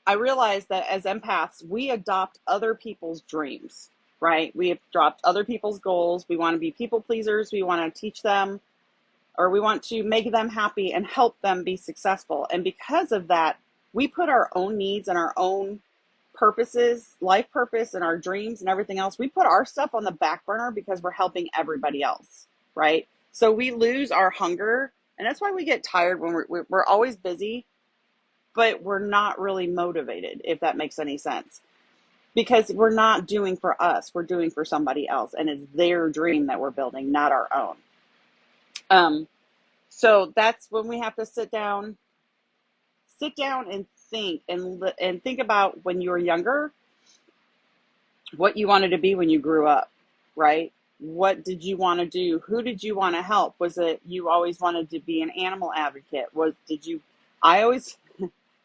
I realized that as empaths, we adopt other people's dreams, right? We adopt other people's goals. We want to be people pleasers. We want to teach them, or we want to make them happy and help them be successful. And because of that, we put our own needs and our own purposes, life purpose, and our dreams and everything else. We put our stuff on the back burner because we're helping everybody else, right? So we lose our hunger, and that's why we get tired when we're always busy, but we're not really motivated, if that makes any sense. Because we're not doing for us, we're doing for somebody else, and it's their dream that we're building, not our own. Um, so that's when we have to sit down and think about when you were younger, what you wanted to be when you grew up, right? What did you want to do? Who did you want to help? Was it you always wanted to be an animal advocate? I always,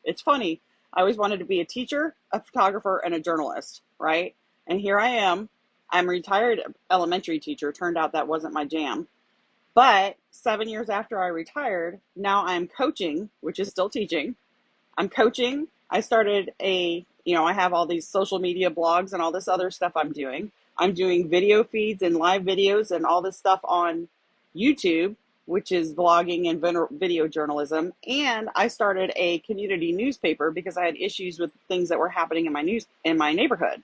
it's funny, I always wanted to be a teacher, a photographer, and a journalist, right? And here I am. I'm a retired elementary teacher. Turned out that wasn't my jam. But 7 years after I retired, now I'm coaching, which is still teaching. I'm coaching. I started I have all these social media blogs and all this other stuff I'm doing. I'm doing video feeds and live videos and all this stuff on YouTube, which is vlogging and video journalism. And I started a community newspaper because I had issues with things that were happening in my neighborhood.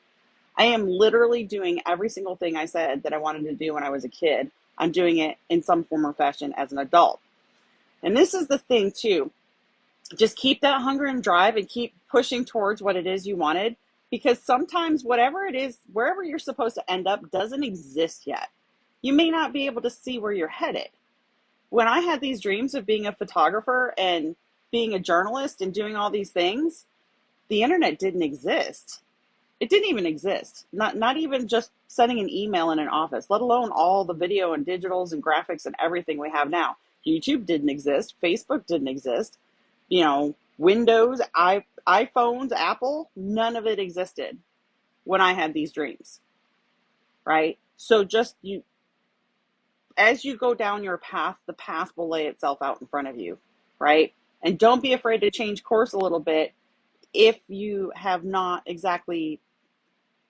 I am literally doing every single thing I said that I wanted to do when I was a kid. I'm doing it in some form or fashion as an adult. And this is the thing too. Just keep that hunger and drive and keep pushing towards what it is you wanted, because sometimes whatever it is, wherever you're supposed to end up doesn't exist yet. You may not be able to see where you're headed. When I had these dreams of being a photographer and being a journalist and doing all these things, the internet didn't exist. It didn't even exist. Not even just sending an email in an office, let alone all the video and digitals and graphics and everything we have now. YouTube didn't exist. Facebook didn't exist. Windows, iPhones, Apple, none of it existed when I had these dreams, right? So as you go down your path, the path will lay itself out in front of you, right? And don't be afraid to change course a little bit if you're not exactly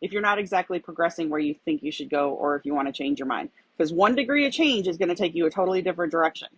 progressing where you think you should go, or if you want to change your mind. Because 1 degree of change is going to take you a totally different direction.